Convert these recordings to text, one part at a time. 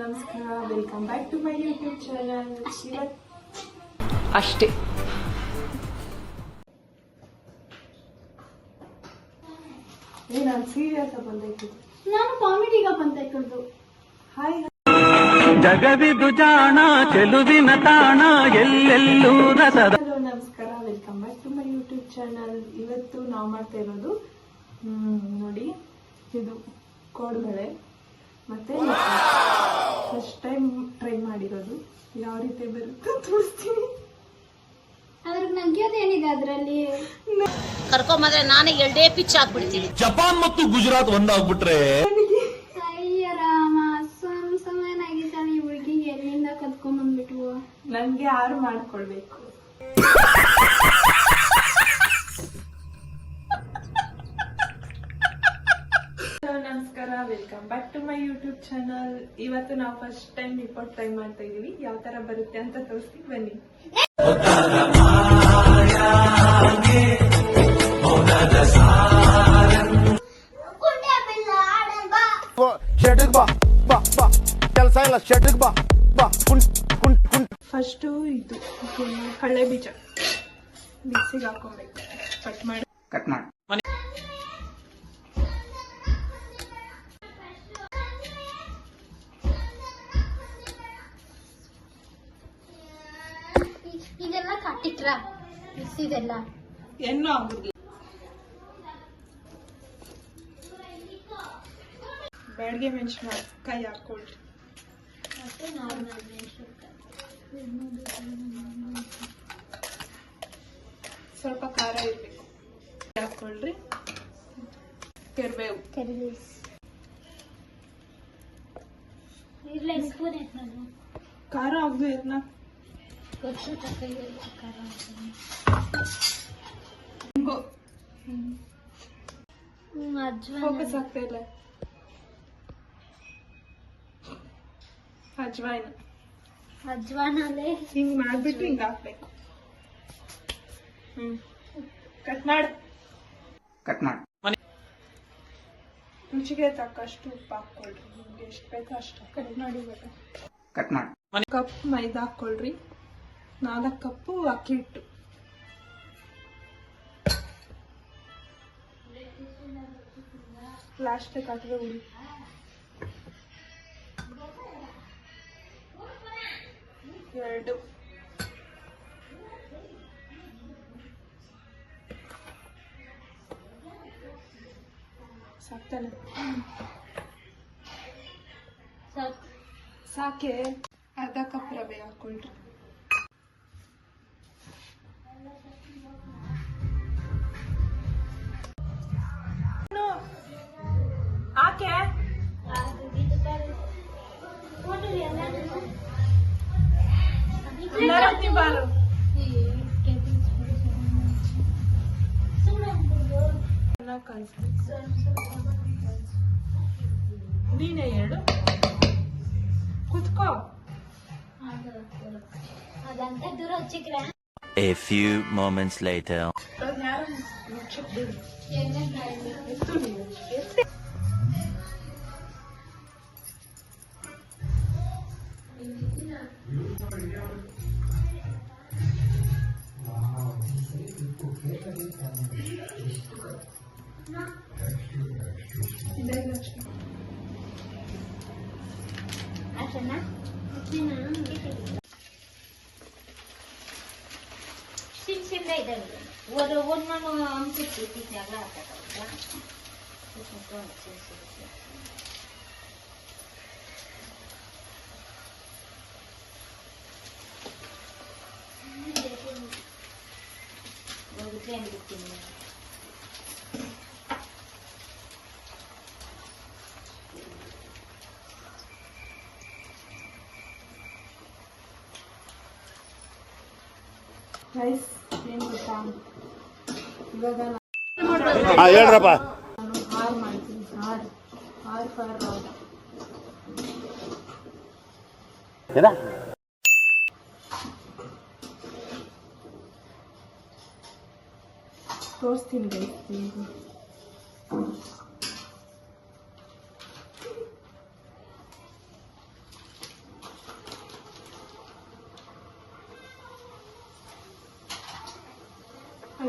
ನಮಸ್ಕಾರ, welcome back to my YouTube channel. ಅಷ್ಟೇ. ನಾನು ಸೀರಿಯಸ್ ಬಂದೈತಿ, ನಾನು ಕಾಮಿಡಿಗ ಬಂದೈತು. ಹಾಯ್ ಜಗವಿದು ಜಾಣ ಚೆಲುವಿನ ತಾಣ ಎಲ್ಲೆಲ್ಲೂ ರಸದ. ಹಲೋ ನಮಸ್ಕಾರ, welcome back to my YouTube channel. ಇವತ್ತು ನಾವು ಮಾಡ್ತಾ ಇರೋದು ನೋಡಿ, ಇದು ಕೋಡ್ಬಳೆ ಮತ್ತೆ ಫಸ್ಟ್ ಟೈಮ್ ಟ್ರೈ ಮಾಡಿರೋದು. ಯಾವ ರೀತಿ ಬರುತ್ತೆ ತೋರಿಸ್ತೀನಿ. ಅದ್ರಿಗೆ ನಂಗ್ಯೋದೇನಿದೆ ಅದರಲ್ಲಿ? ಕರ್ಕೊಂಬಂದ್ರೆ ನಾನು ಎರಡೇ ಪಿಚ್ ಹಾಕ್ಬಿಡ್ತೀನಿ. ಜಪಾನ್ ಮತ್ತು ಗುಜರಾತ್ ಒಂದಾಗ್ಬಿಟ್ರೆ ಅಯ್ಯ ರಾಮ, ಸಮಯನಾಗಿದ್ದಾನೆ ಈ ಹುಡುಗಿ ಎಲ್ಲಿಂದ ಕದ್ಕೊಂಡ್ಬಂದ್ಬಿಟ್ವು. ನನ್ಗೆ ಯಾರು ಮಾಡ್ಕೊಳ್ಬೇಕು. ನಮಸ್ಕಾರ, welcome back to my YouTube channel. ಇವತ್ತು ನಾವು ಫಸ್ಟ್ ಟೈಮ್ ರಿಪೋರ್ಟ್ ಟ್ರೈ ಮಾಡ್ತಾ ಇದೀವಿ. ಯಾವ ತರ ಬರುತ್ತೆ ಅಂತ ತೋರಿಸ್ತೀನಿ ಬನ್ನಿ. ಫಸ್ಟ್ ಇದು ಕಳ್ಳೆ ಬೀಜ ಮಿಕ್ಸಿಗೆ ಹಾಕೊಬೇಕು. ಕಟ್ ಮಾಡಿ ಇದೆಲ್ಲ ಕಟ್ಟಿಟ್ರ ಇದೆಲ್ಲ ಎಣ್ಣು ಆಗುದಿಲ್ಲ. ಬ್ಯಾಡ್ಗೆ ಮೆಣಸಿನಕಾಯಿ ಹಾಕೊಳ್ರಿ. ಮತ್ತೆ ನಾರ್ಮಲ್ ಮೆಣಸಿನಕಾಯಿ, ಸ್ವಲ್ಪ ಖಾರ ಇರ್ಬೇಕು. ಹಾಕೊಳ್ರಿ. ಕರಿಬೇವು ಇಲ್ಲ ಸ್ಪೂನ್ ನಾನು ಖಾರ ಆಗದು ಇದನ್ನ ಗೊತ್ತು ತಕ್ಕೈ ಖಾರ ಫೋಕಸ್ ಆಗ್ತಾ ಇಲ್ಲ. ಅಜ್ವಾನಲ್ಲೇ ಹಿಂಗ್ ಮಾಡ್ಬಿಟ್ಟು ಹಿಂಗ್ ಹಾಕ್ಬೇಕು. ಕಟ್ ಮಾಡು. ರುಚಿಗೆ ತಕ್ಕಷ್ಟು ಉಪ್ಪು ಹಾಕೊಳ್ರಿ. ನಿಮ್ಗೆ ಎಷ್ಟು ಬೇಕೋ ಅಷ್ಟು ಕಟ್ ಮಾಡಿ. ಕಪ್ ಮೈದಾ ಹಾಕೊಳ್ರಿ. 4 ಕಪ್ಪು ಅಕ್ಕಿ ಹಿಟ್ಟು. ಲಾಸ್ಟ್ ಹಾಕಿದ್ರೆ ಉಳಿ. ಎರಡು ಸಾಕ್ತಾನೆ. ಸಾಕೆ. ಅರ್ಧ ಕಪ್ ರವೆ ಹಾಕೊಳ್ರಿ. ಆಕೆ ಬಾರು ನೀನೇ ಹೇಳು. ಕುತ್ಕೋ. ಅದಂತ ದೂರ ಹಚ್ಚಿಕ್ರೆ. A few moments later. ಯಾರು ಮುಚ್ಚಿದ್ದೀವಿ. ಅಷ್ಟೇನಾ? ಸಿಂದ ಇದ್ದಾವೆ. ಒಂದು ನಾನು ಅಂತಿರ್ತೀವಿ ಎಲ್ಲ ಹಾಕಲ್ಲ. ರೈಸ್ ಏನ್ ಗೊತ್ತಾ, ಇವಾಗ ಹೇಳ್ರಪ್ಪ. ನಾನು ಹಾರು ಮಾಡ್ತೀನಿ. ಹಾರು ತೋರಿಸ್ತೀನಿ ಗೈಸ್.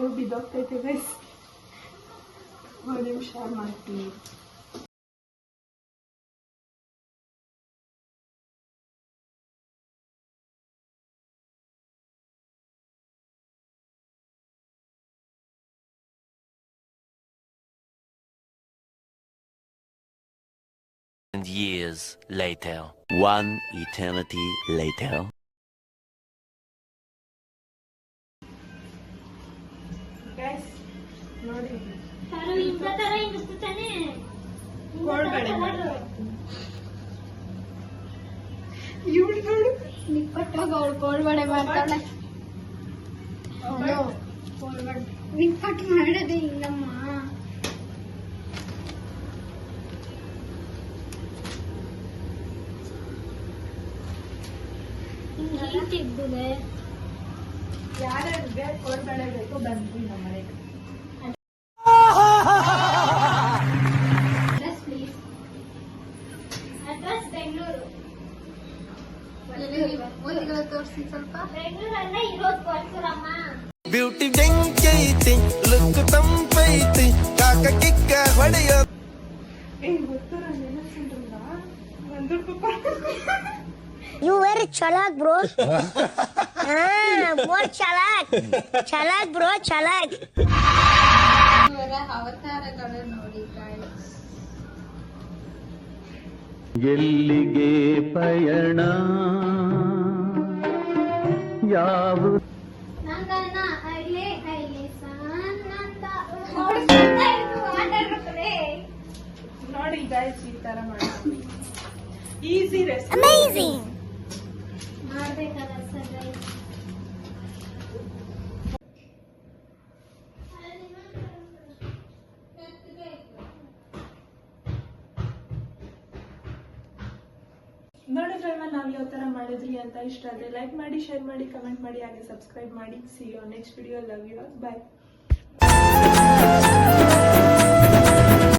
ಬೇವು ಬಿದ್ದೋಗ್ತೈತೆ ಗೈಸ್. ಒಂದು ನಿಮಿಷ ಮಾಡ್ತೀನಿ. And years later. One eternity later. Guys ನೋಡಿ ಇಂಥ ತರ ಹಿಂಗಿಸ್ತಾನೆ ಕೋಡ್ಬಳೆ ಇವಳು ನೋಡು ನಿಪ್ಪಟ್ಟಾಗ ಅವಳು ಕೋಳ್ಬಳೆ ಮಾಡ್ತಾಳೆ. ನಿಪ್ಪಟ್ಟು ಮಾಡೋದು ಹಿಂಗಮ್ಮ. ಹಿಂಗಿಟ್ಟಿದ್ದಿದೆ. ಯಾರ್ಯಾರಿಗೆ ಕೋಡ್ಬಳೆ ಬೇಕು ಬಂದ್ರಿ ನಮ್ಮ ಮನೆಗೆ. Address please. ಅಡ್ರೆಸ್ ಬೆಂಗಳೂರು. ತೋರಿಸಿ ಸ್ವಲ್ಪ. ಬೆಂಗಳೂರಲ್ಲ ಇರೋದು ಕೊಡ್ತೀರಮ್ಮ. ಬ್ಯೂಟಿ ಬೆಂಕೈತಿ ಲುಕ್ ತಂಪೈತಿ ಕಾಕ ಕಿಕ್ಕ ಹೊಡೆಯೋ ಗೊತ್ತು ನಾನು ಏನಂದ್ರಲ್ಲ ಒಂದು You very chalak, bro. More chalak. Chalak, bro, chalak. ಇವರ ಅವತಾರಗಳು ನೋಡಿ guys. ಎಲ್ಲಿಗೆ ಪಯಣ ಯಾವ ನಂದನ ಹೈಲೆ ಹೈಲೆ ಸಾನಂದ ಓಡಿಸ್ತಾ ಇರು ಆಟಡ್ರೆ. ನೋಡಿ ಗೈಸ್ ಈ ತರ ಮಾಡಿ ಈಸಿ ರೆಸಿಪಿ. Amazing. ಮಾಡ್ಬೇಕಾದ ಸರ್ ನೋಡಿದ್ರಲ್ವಾ ನಾವು ಯಾವ ತರ ಮಾಡಿದ್ರಿ ಅಂತ. ಇಷ್ಟ ಆದ್ರೆ ಲೈಕ್ ಮಾಡಿ, ಶೇರ್ ಮಾಡಿ, ಕಮೆಂಟ್ ಮಾಡಿ, ಹಾಗೆ ಸಬ್ಸ್ಕ್ರೈಬ್ ಮಾಡಿ. See you next video. Love you all. By.